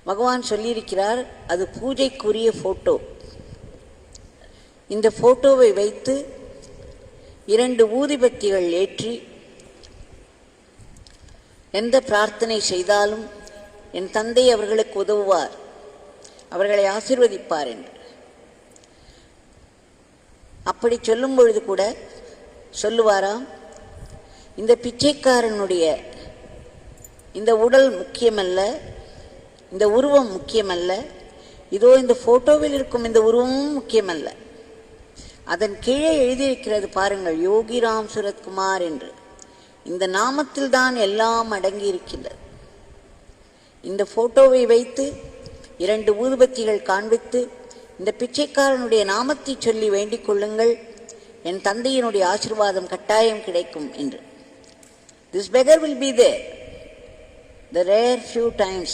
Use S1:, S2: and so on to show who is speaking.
S1: பகவான் சொல்லியிருக்கிறார், அது பூஜைக்குரிய போட்டோ. இந்த போட்டோவை வைத்து 2 ஊதிபத்திகள் ஏற்றி எந்த பிரார்த்தனை செய்தாலும் என் தந்தை அவர்களுக்கு உதவுவார், அவர்களை ஆசீர்வதிப்பார் என்று. அப்படி சொல்லும் பொழுது கூட சொல்லுவாராம், இந்த பிச்சைக்காரனுடைய இந்த உடல் முக்கியமல்ல, இந்த உருவம் முக்கியமல்ல, இதோ இந்த போட்டோவில் இருக்கும் இந்த உருவமும் முக்கியமல்ல. அதன் கீழே எழுதியிருக்கிறது பாருங்கள், யோகிராம் சுரத்குமார் என்று. இந்த நாமத்தில் தான் எல்லாம் அடங்கி இருக்கின்றது. இந்த போட்டோவை வைத்து 2 ஊதுபத்திகள் காண்பித்து இந்த பிச்சைக்காரனுடைய நாமத்தை சொல்லி வேண்டிக் கொள்ளுங்கள், என் தந்தையினுடைய ஆசீர்வாதம் கட்டாயம் கிடைக்கும் என்று. This beggar will be there. The rare few times